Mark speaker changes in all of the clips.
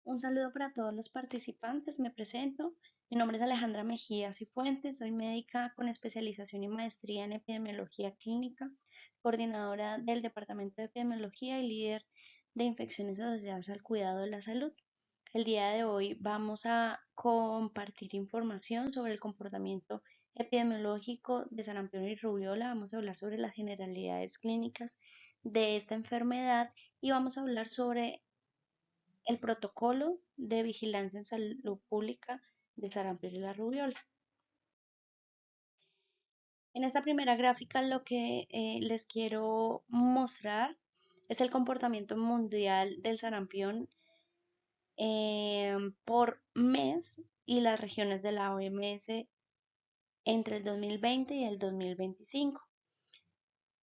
Speaker 1: Un saludo para todos los participantes. Me presento. Mi nombre es Alejandra Mejía Cifuentes. Soy médica con especialización y maestría en epidemiología clínica, coordinadora del Departamento de Epidemiología y líder de infecciones asociadas al cuidado de la salud. El día de hoy vamos a compartir información sobre el comportamiento epidemiológico de sarampión y rubiola. Vamos a hablar sobre las generalidades clínicas de esta enfermedad y vamos a hablar sobre el protocolo de vigilancia en salud pública de sarampión y la rubiola. En esta primera gráfica lo que les quiero mostrar es el comportamiento mundial del sarampión por mes y las regiones de la OMS entre el 2020 y el 2025.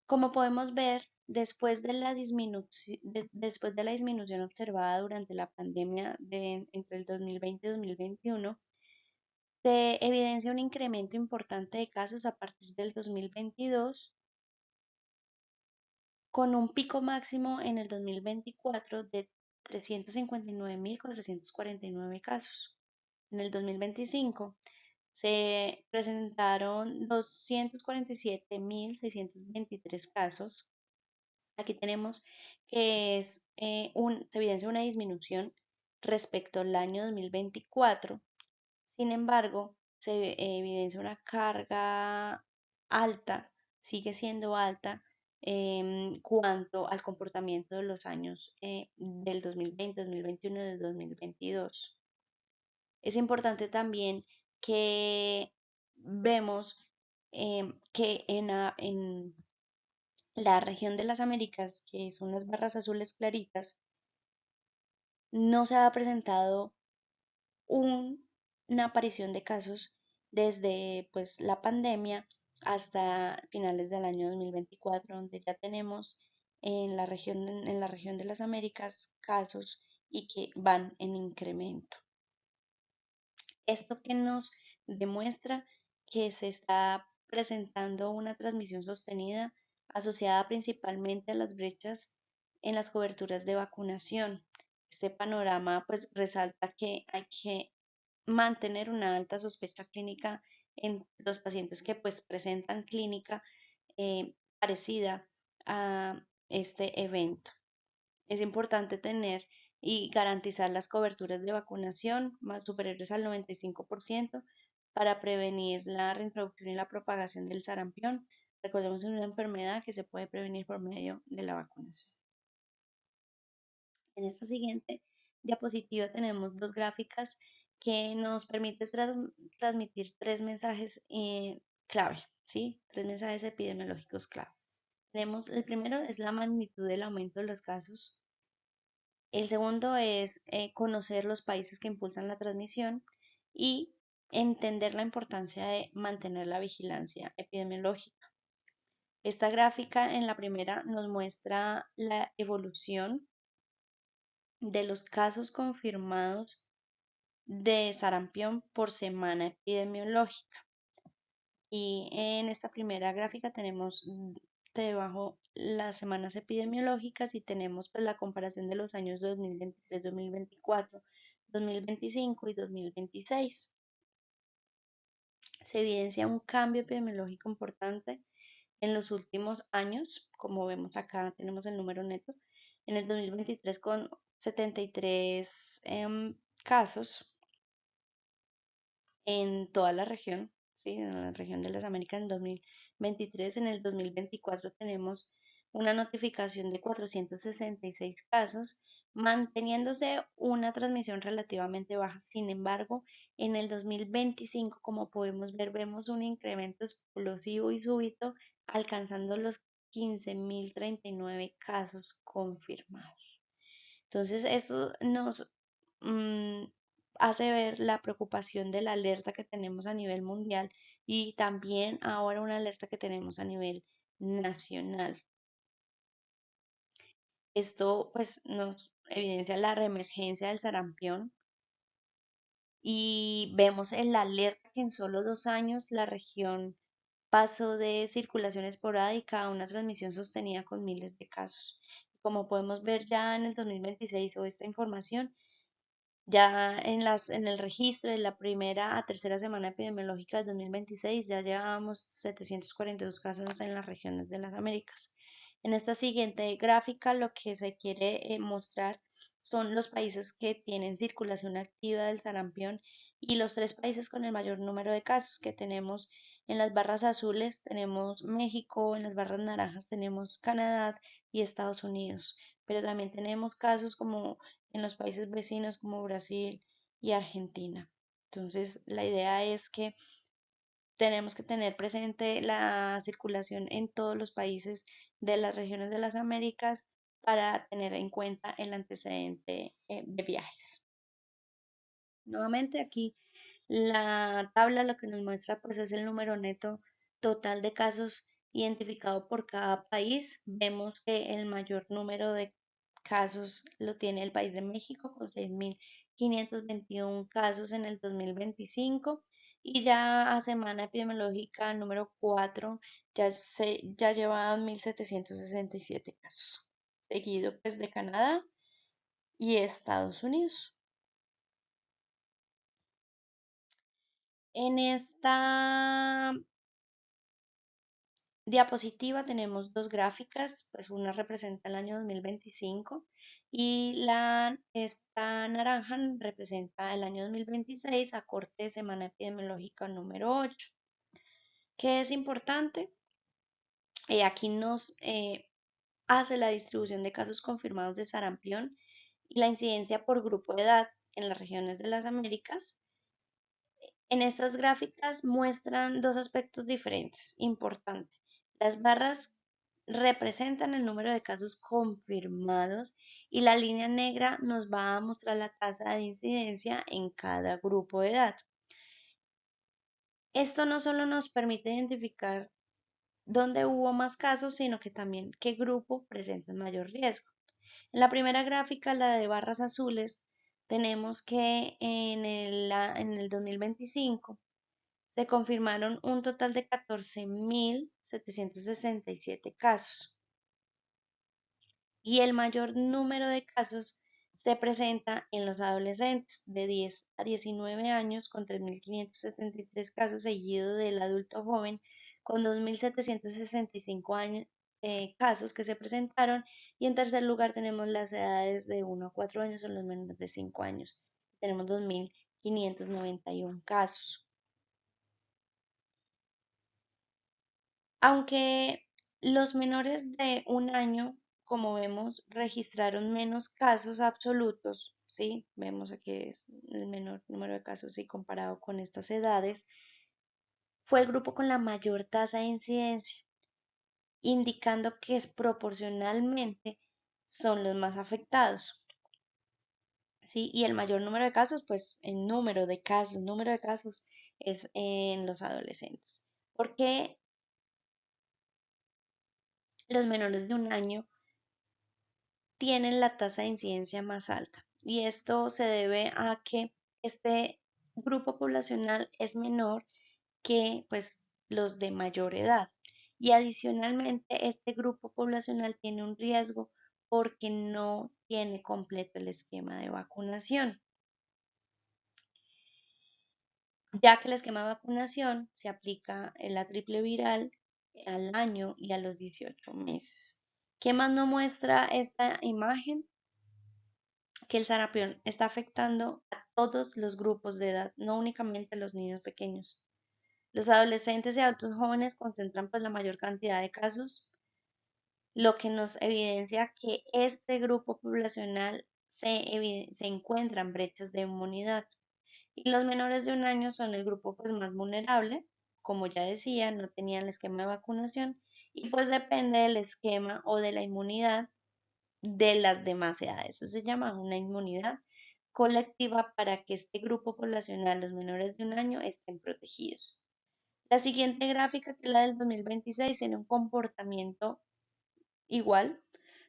Speaker 1: Como podemos ver, después de la disminución observada durante la pandemia entre el 2020 y 2021, se evidencia un incremento importante de casos a partir del 2022, con un pico máximo en el 2024 de 359.449 casos. En el 2025 se presentaron 247.623 casos. Aquí tenemos que se evidencia una disminución respecto al año 2024. Sin embargo, se evidencia una carga alta, sigue siendo alta en cuanto al comportamiento de los años del 2020, 2021 y del 2022. Es importante también que vemos que en la región de las Américas, que son las barras azules claritas, no se ha presentado una aparición de casos desde pues la pandemia hasta finales del año 2024, donde ya tenemos en la región de las Américas casos y que van en incremento. Esto que nos demuestra que se está presentando una transmisión sostenida asociada principalmente a las brechas en las coberturas de vacunación. Este panorama pues resalta que hay que mantener una alta sospecha clínica en los pacientes que pues presentan clínica parecida a este evento. Es importante tener y garantizar las coberturas de vacunación más superiores al 95% para prevenir la reintroducción y la propagación del sarampión. Recordemos que es una enfermedad que se puede prevenir por medio de la vacunación. En esta siguiente diapositiva tenemos dos gráficas que nos permiten transmitir tres mensajes clave, ¿sí? Tres mensajes epidemiológicos clave. Tenemos, el primero es la magnitud del aumento de los casos. El segundo es conocer los países que impulsan la transmisión y entender la importancia de mantener la vigilancia epidemiológica. Esta gráfica en la primera nos muestra la evolución de los casos confirmados de sarampión por semana epidemiológica. Y en esta primera gráfica tenemos debajo las semanas epidemiológicas y tenemos pues la comparación de los años 2023, 2024, 2025 y 2026. Se evidencia un cambio epidemiológico importante en los últimos años, como vemos acá tenemos el número neto, en el 2023 con 73 casos en toda la región, ¿sí? En la región de las Américas en 2023. En el 2024 tenemos una notificación de 466 casos, manteniéndose una transmisión relativamente baja. Sin embargo, en el 2025, como podemos ver, vemos un incremento explosivo y súbito, alcanzando los 15.039 casos confirmados. Entonces, eso nos hace ver la preocupación de la alerta que tenemos a nivel mundial y también ahora una alerta que tenemos a nivel nacional. Esto pues nos evidencia la reemergencia del sarampión y vemos en la alerta que en solo 2 años la región pasó de circulación esporádica a una transmisión sostenida con miles de casos. Como podemos ver ya en el 2026 o esta información, Ya en el registro de la primera a tercera semana epidemiológica del 2026 ya llevábamos 742 casos en las regiones de las Américas. En esta siguiente gráfica lo que se quiere mostrar son los países que tienen circulación activa del sarampión y los tres países con el mayor número de casos que tenemos. En las barras azules tenemos México, en las barras naranjas tenemos Canadá y Estados Unidos, pero también tenemos casos como en los países vecinos como Brasil y Argentina. Entonces, la idea es que tenemos que tener presente la circulación en todos los países de las regiones de las Américas para tener en cuenta el antecedente de viajes. Nuevamente aquí la tabla lo que nos muestra pues es el número neto total de casos identificado por cada país. Vemos que el mayor número de casos lo tiene el país de México con 6.521 casos en el 2025 y ya a semana epidemiológica número 4 ya lleva 1.767 casos, seguido pues de Canadá y Estados Unidos. En esta diapositiva tenemos dos gráficas, pues una representa el año 2025 y esta naranja representa el año 2026 a corte de semana epidemiológica número 8. ¿Qué es importante? Aquí nos hace la distribución de casos confirmados de sarampión y la incidencia por grupo de edad en las regiones de las Américas. En estas gráficas muestran dos aspectos diferentes, importante. Las barras representan el número de casos confirmados y la línea negra nos va a mostrar la tasa de incidencia en cada grupo de edad. Esto no solo nos permite identificar dónde hubo más casos, sino que también qué grupo presenta mayor riesgo. En la primera gráfica, la de barras azules, tenemos que en el 2025 se confirmaron un total de 14.767 casos y el mayor número de casos se presenta en los adolescentes de 10 a 19 años con 3.573 casos, seguido del adulto joven con 2.765 casos que se presentaron y en tercer lugar tenemos las edades de 1 a 4 años o los menores de 5 años. Tenemos 2.591 casos. Aunque los menores de un año, como vemos, registraron menos casos absolutos, ¿sí? Vemos aquí es el menor número de casos, sí, comparado con estas edades, fue el grupo con la mayor tasa de incidencia, indicando que es proporcionalmente son los más afectados, ¿sí? Y el mayor número de casos, pues el número de casos es en los adolescentes. Porque los menores de un año tienen la tasa de incidencia más alta. Y esto se debe a que este grupo poblacional es menor que pues los de mayor edad. Y adicionalmente este grupo poblacional tiene un riesgo porque no tiene completo el esquema de vacunación, ya que el esquema de vacunación se aplica en la triple viral al año y a los 18 meses. ¿Qué más nos muestra esta imagen? Que el sarampión está afectando a todos los grupos de edad, no únicamente a los niños pequeños. Los adolescentes y adultos jóvenes concentran pues la mayor cantidad de casos, lo que nos evidencia que este grupo poblacional se encuentra en brechas de inmunidad. Y los menores de un año son el grupo pues más vulnerable, como ya decía, no tenían el esquema de vacunación y pues depende del esquema o de la inmunidad de las demás edades. Eso se llama una inmunidad colectiva para que este grupo poblacional, los menores de un año, estén protegidos. La siguiente gráfica, que es la del 2026, tiene un comportamiento igual,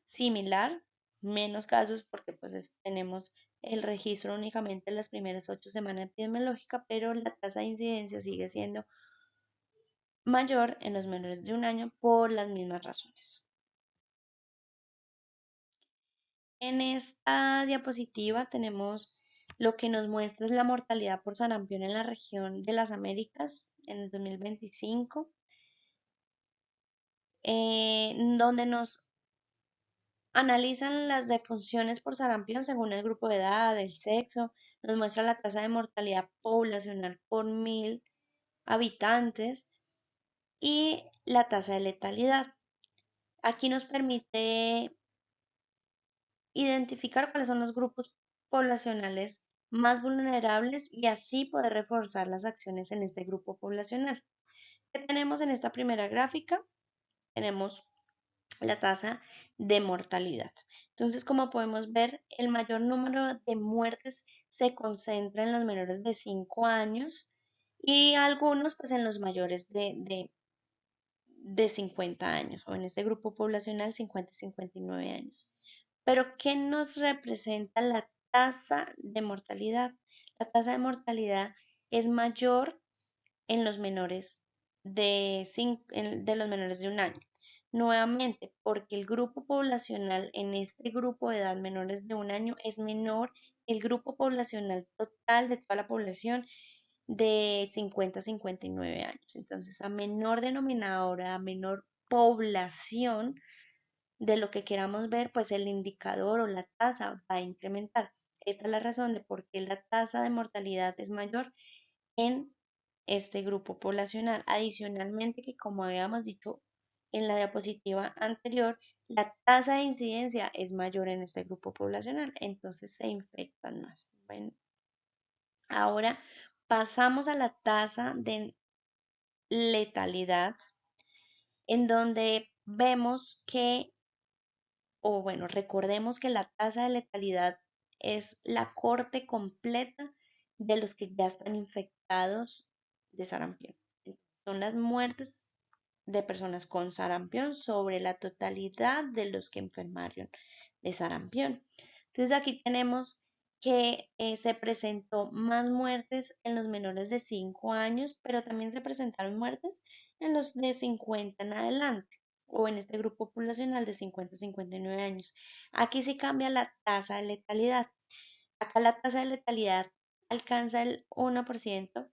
Speaker 1: similar, menos casos porque pues tenemos el registro únicamente en las primeras 8 semanas epidemiológicas, pero la tasa de incidencia sigue siendo mayor en los menores de un año por las mismas razones. En esta diapositiva tenemos lo que nos muestra es la mortalidad por sarampión en la región de las Américas en el 2025, donde nos analizan las defunciones por sarampión según el grupo de edad, el sexo, nos muestra la tasa de mortalidad poblacional por 1000 habitantes y la tasa de letalidad. Aquí nos permite identificar cuáles son los grupos poblacionales más vulnerables y así poder reforzar las acciones en este grupo poblacional. ¿Qué tenemos en esta primera gráfica? Tenemos la tasa de mortalidad. Entonces, como podemos ver, el mayor número de muertes se concentra en los menores de 5 años y algunos pues en los mayores de 50 años o en este grupo poblacional 50 y 59 años. Pero, ¿qué nos representa la tasa de mortalidad? La tasa de mortalidad es mayor en los menores de los menores de un año. Nuevamente, porque el grupo poblacional en este grupo de edad menores de un año es menor que el grupo poblacional total de toda la población de 50 a 59 años. Entonces, a menor denominador, a menor población de lo que queramos ver, pues el indicador o la tasa va a incrementar. Esta es la razón de por qué la tasa de mortalidad es mayor en este grupo poblacional. Adicionalmente, que como habíamos dicho en la diapositiva anterior, la tasa de incidencia es mayor en este grupo poblacional, entonces se infectan más. Bueno, ahora pasamos a la tasa de letalidad, en donde vemos que, o bueno, recordemos que la tasa de letalidad es la corte completa de los que ya están infectados de sarampión. Son las muertes de personas con sarampión sobre la totalidad de los que enfermaron de sarampión. Entonces aquí tenemos que se presentó más muertes en los menores de 5 años, pero también se presentaron muertes en los de 50 en adelante o en este grupo poblacional de 50 a 59 años. Aquí sí cambia la tasa de letalidad. Acá la tasa de letalidad alcanza el 1%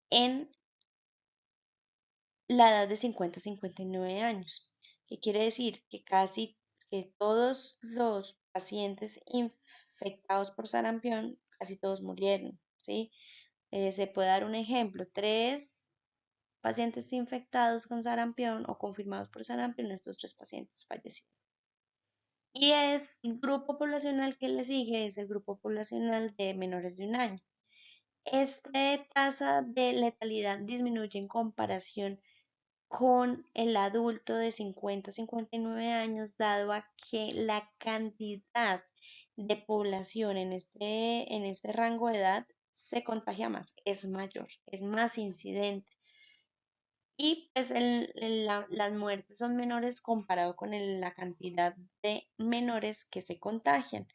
Speaker 1: en la edad de 50 a 59 años. ¿Qué quiere decir? Que todos los pacientes infectados por sarampión, casi todos murieron, ¿sí? Se puede dar un ejemplo, 3 pacientes infectados con sarampión o confirmados por sarampión, estos 3 pacientes fallecieron. Y es el grupo poblacional que le sigue, es el grupo poblacional de menores de un año. Esta tasa de letalidad disminuye en comparación con el adulto de 50 a 59 años, dado a que la cantidad de población en este rango de edad se contagia más, es mayor, es más incidente. Y pues las muertes son menores comparado con la cantidad de menores que se contagian.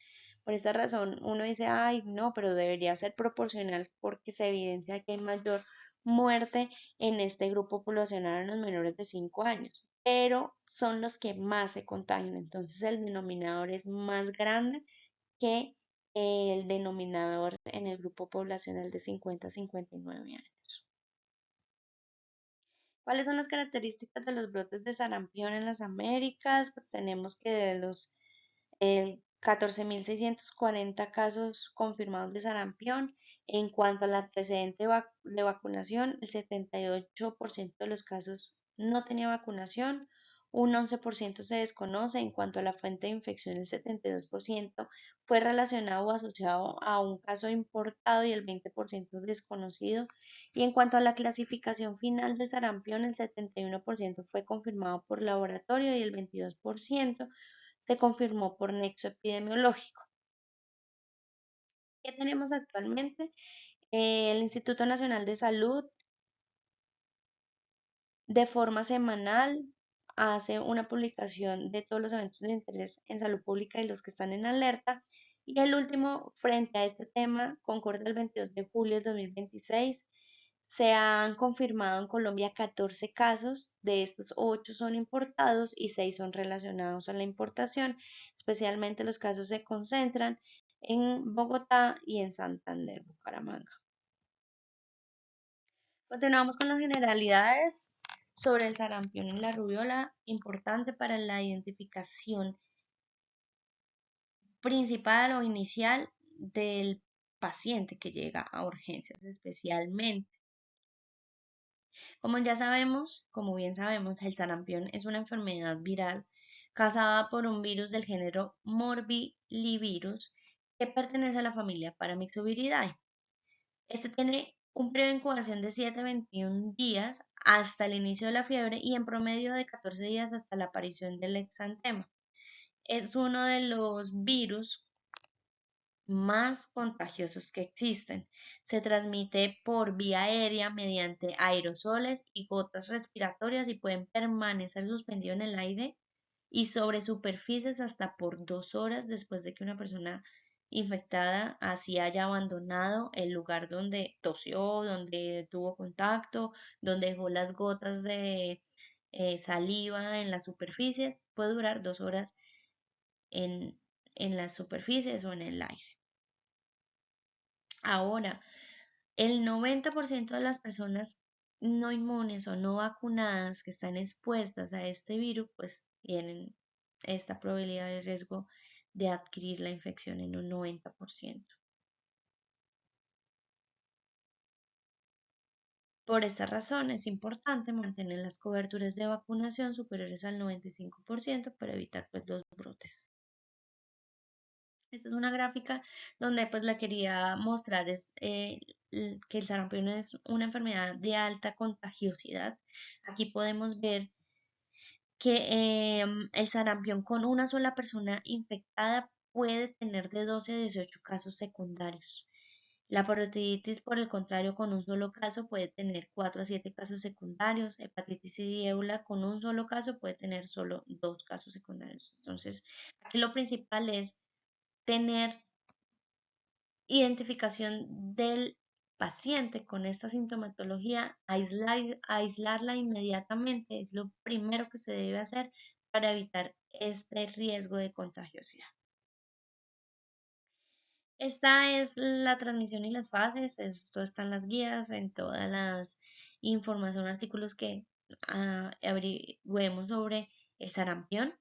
Speaker 1: Por esta razón, uno dice, ay, no, pero debería ser proporcional porque se evidencia que hay mayor muerte en este grupo poblacional en los menores de 5 años, pero son los que más se contagian. Entonces, el denominador es más grande que el denominador en el grupo poblacional de 50 a 59 años. ¿Cuáles son las características de los brotes de sarampión en las Américas? Pues tenemos que de los 14.640 casos confirmados de sarampión, en cuanto al antecedente de vacunación, el 78% de los casos no tenía vacunación, un 11% se desconoce. En cuanto a la fuente de infección, el 72% fue relacionado o asociado a un caso importado y el 20% desconocido. Y en cuanto a la clasificación final de sarampión, el 71% fue confirmado por laboratorio y el 22% se confirmó por nexo epidemiológico. ¿Qué tenemos actualmente? El Instituto Nacional de Salud de forma semanal hace una publicación de todos los eventos de interés en salud pública y los que están en alerta. Y el último, frente a este tema, concuerda el 22 de julio de 2026. Se han confirmado en Colombia 14 casos, de estos 8 son importados y 6 son relacionados a la importación. Especialmente los casos se concentran en Bogotá y en Santander, Bucaramanga. Continuamos con las generalidades sobre el sarampión y la rubiola, importante para la identificación principal o inicial del paciente que llega a urgencias especialmente. Como bien sabemos, el sarampión es una enfermedad viral causada por un virus del género Morbillivirus que pertenece a la familia Paramyxoviridae. Este tiene un periodo de incubación de 7 a 21 días hasta el inicio de la fiebre y en promedio de 14 días hasta la aparición del exantema. Es uno de los virus más contagiosos que existen. Se transmite por vía aérea mediante aerosoles y gotas respiratorias y pueden permanecer suspendidos en el aire y sobre superficies hasta por 2 horas después de que una persona infectada así haya abandonado el lugar donde tosió, donde tuvo contacto, donde dejó las gotas de saliva en las superficies. Puede durar 2 horas en, en las superficies o en el aire. Ahora, el 90% de las personas no inmunes o no vacunadas que están expuestas a este virus, pues tienen esta probabilidad de riesgo de adquirir la infección en un 90%. Por esta razón es importante mantener las coberturas de vacunación superiores al 95% para evitar pues, los brotes. Esta es una gráfica donde pues la quería mostrar que el sarampión es una enfermedad de alta contagiosidad. Aquí podemos ver que el sarampión con una sola persona infectada puede tener de 12 a 18 casos secundarios. La parotiditis, por el contrario, con un solo caso puede tener 4 a 7 casos secundarios. Hepatitis y ébola con un solo caso puede tener solo 2 casos secundarios. Entonces, aquí lo principal es tener identificación del paciente con esta sintomatología, aislarla inmediatamente es lo primero que se debe hacer para evitar este riesgo de contagiosidad. Esta es la transmisión y las fases, esto está en las guías, en todas las información, artículos que averigüemos sobre el sarampión.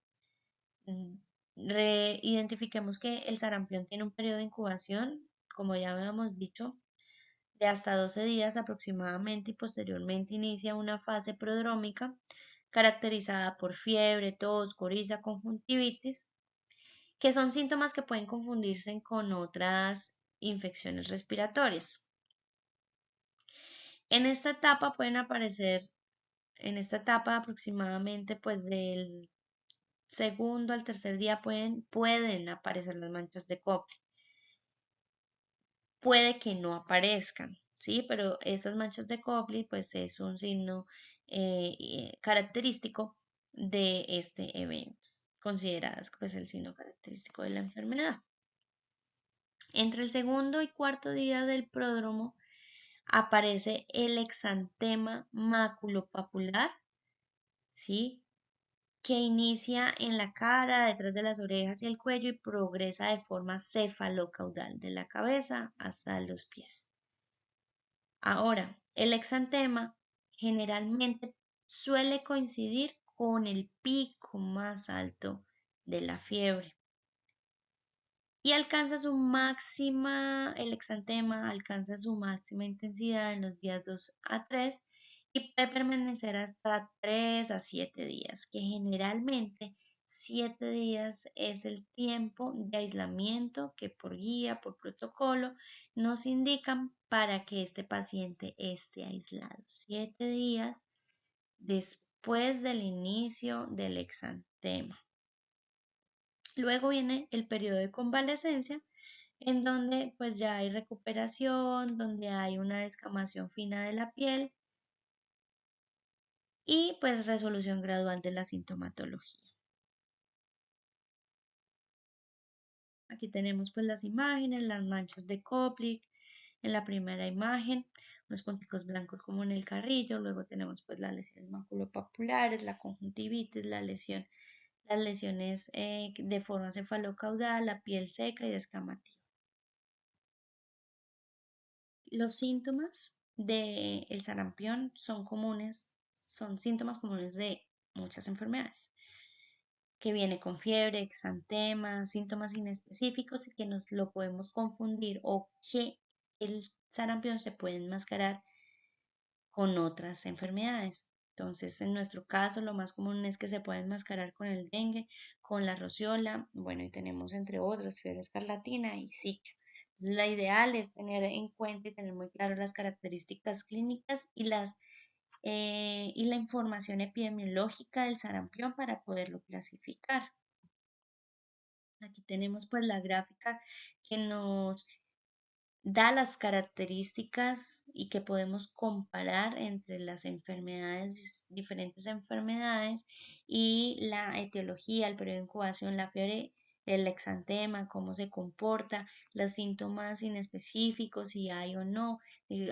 Speaker 1: Mm, Identifiquemos que el sarampión tiene un periodo de incubación, como ya habíamos dicho, de hasta 12 días aproximadamente y posteriormente inicia una fase prodrómica caracterizada por fiebre, tos, coriza, conjuntivitis, que son síntomas que pueden confundirse con otras infecciones respiratorias. En esta etapa pueden aparecer, en esta etapa aproximadamente pues del segundo al tercer día pueden aparecer las manchas de Copley. Puede que no aparezcan, ¿sí? Pero estas manchas de Copley pues es un signo característico de este evento, consideradas pues el signo característico de la enfermedad. Entre el segundo y cuarto día del pródromo aparece el exantema maculopapular, ¿sí? Que inicia en la cara, detrás de las orejas y el cuello y progresa de forma cefalocaudal de la cabeza hasta los pies. Ahora, el exantema generalmente suele coincidir con el pico más alto de la fiebre y el exantema alcanza su máxima intensidad en los días 2 a 3 y puede permanecer hasta 3 a 7 días, que generalmente 7 días es el tiempo de aislamiento que por guía, por protocolo, nos indican para que este paciente esté aislado. 7 días después del inicio del exantema. Luego viene el periodo de convalecencia, en donde pues ya hay recuperación, donde hay una descamación fina de la piel y pues resolución gradual de la sintomatología. Aquí tenemos pues las imágenes, las manchas de Koplik en la primera imagen, unos punticos blancos como en el carrillo, luego tenemos pues las lesiones maculopapulares, la conjuntivitis, las lesiones de forma cefalocaudal, la piel seca y descamativa. Los síntomas del sarampión son comunes, son síntomas comunes de muchas enfermedades, que viene con fiebre, exantema, síntomas inespecíficos y que nos lo podemos confundir o que el sarampión se puede enmascarar con otras enfermedades. Entonces, en nuestro caso, lo más común es que se pueda enmascarar con el dengue, con la rociola, bueno, y tenemos entre otras fiebre escarlatina y Zika. La ideal es tener en cuenta y tener muy claro las características clínicas y la información epidemiológica del sarampión para poderlo clasificar. Aquí tenemos pues la gráfica que nos da las características y que podemos comparar entre las enfermedades, diferentes enfermedades y la etiología, el periodo de incubación, la fiebre, el exantema, cómo se comporta, los síntomas inespecíficos, si hay o no.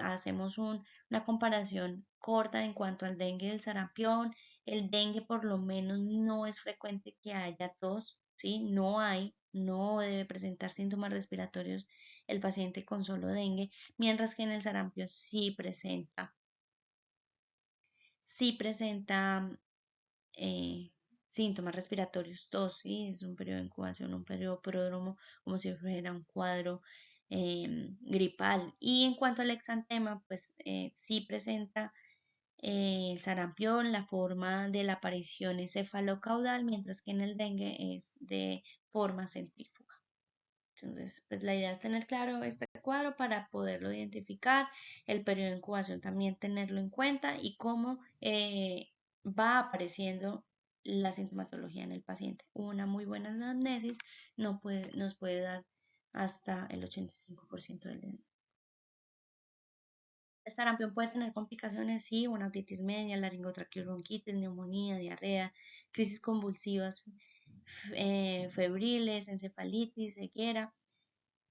Speaker 1: Hacemos una comparación corta en cuanto al dengue y el sarampión. El dengue por lo menos no es frecuente que haya tos, ¿sí? No hay, no debe presentar síntomas respiratorios el paciente con solo dengue, mientras que en el sarampión sí presenta eh, síntomas respiratorios, tos, ¿sí? Es un periodo de incubación, un periodo pródromo, como si fuera un cuadro gripal. Y en cuanto al exantema, pues sí presenta el sarampión, la forma de la aparición es cefalocaudal, mientras que en el dengue es de forma centrífuga. Entonces, pues la idea es tener claro este cuadro para poderlo identificar, el periodo de incubación también tenerlo en cuenta y cómo va apareciendo la sintomatología en el paciente. Una muy buena anamnesis nos puede dar hasta el 85% del diagnóstico. El sarampión puede tener complicaciones, sí, una otitis media, laringotraqueobronquitis, neumonía, diarrea, crisis convulsivas febriles, encefalitis, ceguera.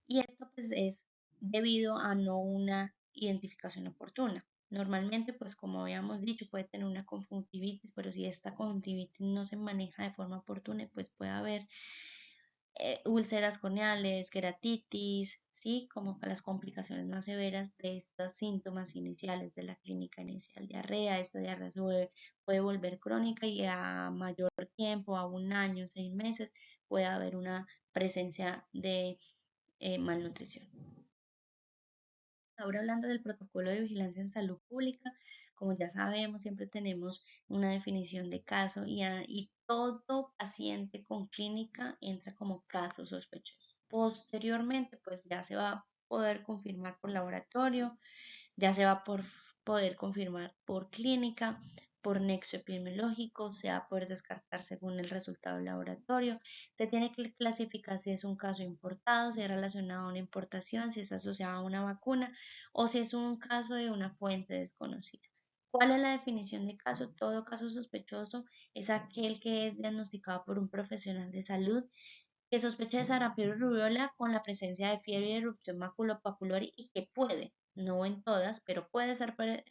Speaker 1: Y esto pues es debido a no una identificación oportuna. Normalmente, pues como habíamos dicho, puede tener una conjuntivitis, pero si esta conjuntivitis no se maneja de forma oportuna, pues puede haber úlceras corneales, queratitis, ¿sí? Como las complicaciones más severas de estos síntomas iniciales de la clínica inicial. Diarrea, esta diarrea puede volver crónica y a mayor tiempo, a un año, 6 meses, puede haber una presencia de malnutrición. Ahora hablando del protocolo de vigilancia en salud pública, como ya sabemos, siempre tenemos una definición de caso y todo paciente con clínica entra como caso sospechoso. Posteriormente, pues ya se va a poder confirmar por laboratorio, ya se va a poder confirmar por clínica, por nexo epidemiológico, se va a poder descartar según el resultado del laboratorio. Se tiene que clasificar si es un caso importado, si es relacionado a una importación, si es asociado a una vacuna o si es un caso de una fuente desconocida. ¿Cuál es la definición de caso? Todo caso sospechoso es aquel que es diagnosticado por un profesional de salud que sospecha de sarampión y rubiola con la presencia de fiebre y erupción maculopapular y que puede, no en todas, pero puede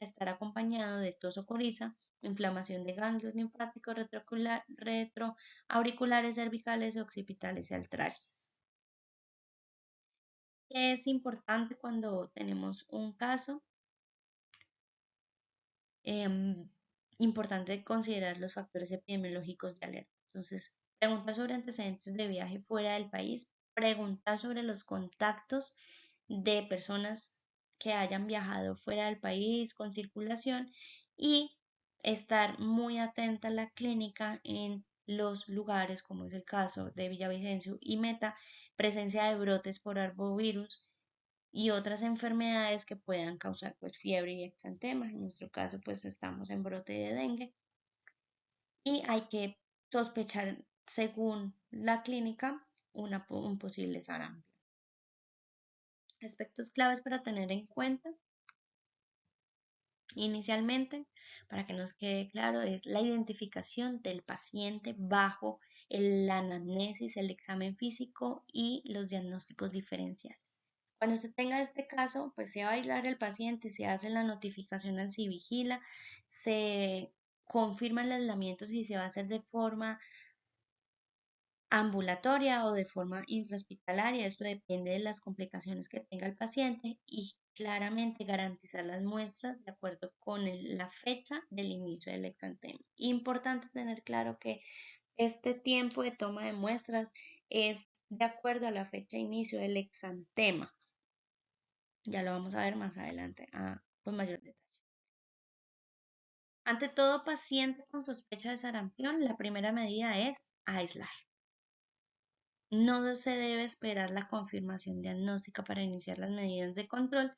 Speaker 1: estar acompañado de tos o coriza, inflamación de ganglios linfáticos retroauriculares, cervicales, occipitales y altrales. Es importante cuando tenemos un caso, em, importante considerar los factores epidemiológicos de alerta. Entonces, preguntar sobre antecedentes de viaje fuera del país, preguntar sobre los contactos de personas que hayan viajado fuera del país con circulación y estar muy atenta a la clínica en los lugares, como es el caso de Villavicencio y Meta, presencia de brotes por arbovirus y otras enfermedades que puedan causar pues fiebre y exantema. En nuestro caso pues estamos en brote de dengue y hay que sospechar según la clínica un posible sarampión. Aspectos claves para tener en cuenta inicialmente, para que nos quede claro, es la identificación del paciente bajo la anamnesis, el examen físico y los diagnósticos diferenciales. Cuando se tenga este caso, pues se va a aislar el paciente, se hace la notificación al Civigila, se confirma el aislamiento si se va a hacer de forma ambulatoria o de forma intrahospitalaria. Esto depende de las complicaciones que tenga el paciente y claramente garantizar las muestras de acuerdo con la fecha del inicio del exantema. Importante tener claro que este tiempo de toma de muestras es de acuerdo a la fecha de inicio del exantema. Ya lo vamos a ver más adelante con mayor detalle. Ante todo paciente con sospecha de sarampión, la primera medida es aislar. No se debe esperar la confirmación diagnóstica para iniciar las medidas de control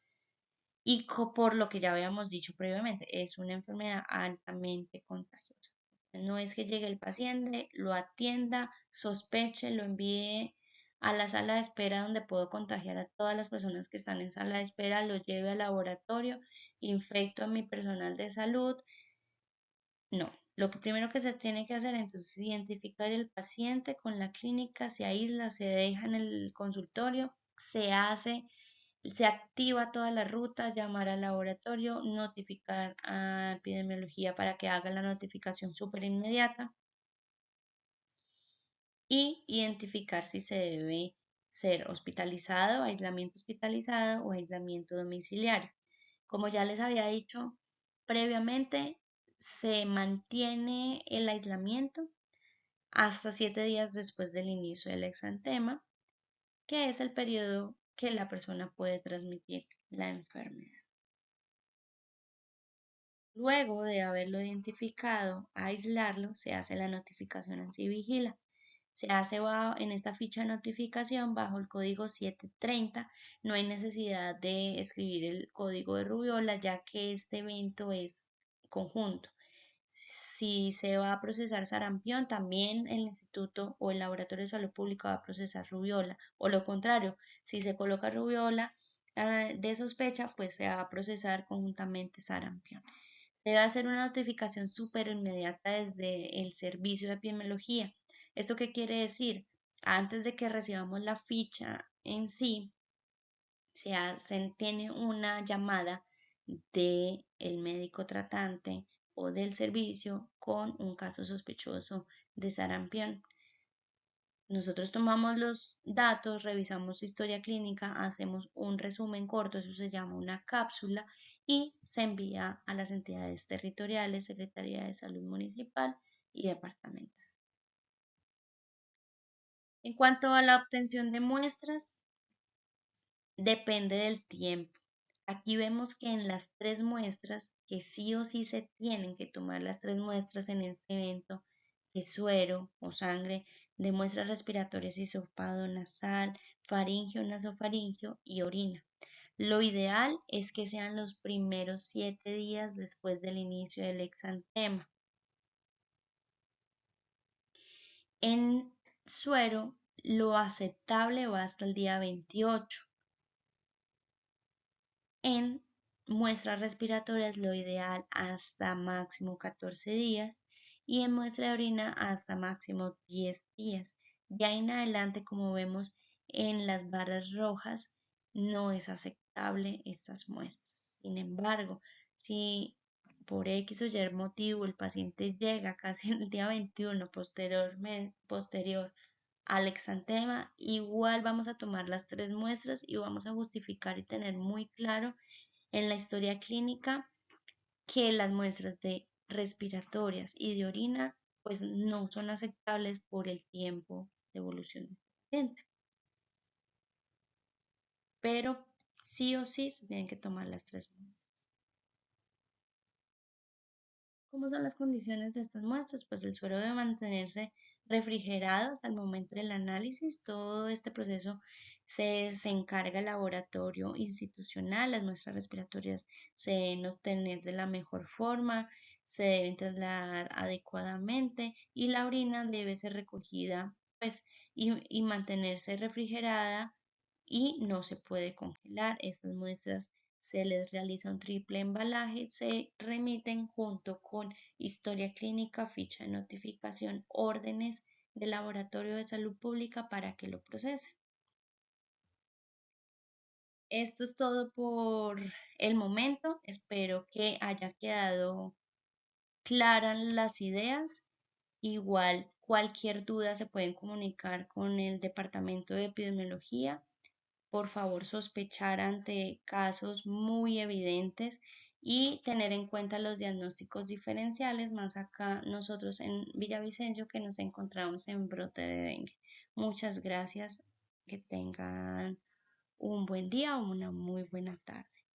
Speaker 1: y por lo que ya habíamos dicho previamente, es una enfermedad altamente contagiosa. No es que llegue el paciente, lo atienda, sospeche, lo envíe a la sala de espera donde puedo contagiar a todas las personas que están en sala de espera, lo lleve al laboratorio, infecto a mi personal de salud. No, lo que primero que se tiene que hacer entonces es identificar el paciente con la clínica, se aísla, se deja en el consultorio, se activa toda la ruta, llamar al laboratorio, notificar a epidemiología para que haga la notificación súper inmediata y identificar si se debe ser hospitalizado, aislamiento hospitalizado o aislamiento domiciliario. Como ya les había dicho previamente, se mantiene el aislamiento hasta 7 días después del inicio del exantema, que es el periodo que la persona puede transmitir la enfermedad. Luego de haberlo identificado, aislarlo, se hace la notificación en Vigila. Se hace en esta ficha de notificación bajo el código 730. No hay necesidad de escribir el código de rubiola, ya que este evento es conjunto. Si se va a procesar sarampión, también el instituto o el laboratorio de salud pública va a procesar rubiola. O lo contrario, si se coloca rubiola de sospecha, pues se va a procesar conjuntamente sarampión. Debe hacer una notificación súper inmediata desde el servicio de epidemiología. ¿Esto qué quiere decir? Antes de que recibamos la ficha en sí, tiene una llamada del médico tratante o del servicio con un caso sospechoso de sarampión. Nosotros tomamos los datos, revisamos historia clínica, hacemos un resumen corto, eso se llama una cápsula, y se envía a las entidades territoriales, Secretaría de Salud Municipal y Departamental. En cuanto a la obtención de muestras, depende del tiempo. Aquí vemos que en las 3 muestras, que sí o sí se tienen que tomar las 3 muestras en este evento, de suero o sangre, de muestras respiratorias, hisopado nasal, faringio, nasofaringio y orina. Lo ideal es que sean los primeros 7 días después del inicio del exantema. En suero, lo aceptable va hasta el día 28. En muestras respiratorias lo ideal hasta máximo 14 días y en muestra de orina hasta máximo 10 días. De ahí en adelante, como vemos en las barras rojas, no es aceptable estas muestras. Sin embargo, si por X o Y motivo el paciente llega casi en el día 21 posterior al exantema, igual vamos a tomar las 3 muestras y vamos a justificar y tener muy claro en la historia clínica que las muestras de respiratorias y de orina pues no son aceptables por el tiempo de evolución del paciente. Pero sí o sí se tienen que tomar las 3 muestras. ¿Cómo son las condiciones de estas muestras? Pues el suero debe mantenerse refrigerado hasta el momento del análisis. Todo este proceso se encarga el laboratorio institucional. Las muestras respiratorias se deben obtener de la mejor forma, se deben trasladar adecuadamente y la orina debe ser recogida pues, y mantenerse refrigerada y no se puede congelar. Estas muestras se les realiza un triple embalaje, se remiten junto con historia clínica, ficha de notificación, órdenes del laboratorio de salud pública para que lo procese. Esto es todo por el momento. Espero que haya quedado claras las ideas Igual, cualquier duda se pueden comunicar con el Departamento de Epidemiología. Por favor, sospechar ante casos muy evidentes y tener en cuenta los diagnósticos diferenciales, más acá nosotros en Villavicencio que nos encontramos en brote de dengue. Muchas gracias, que tengan un buen día o una muy buena tarde.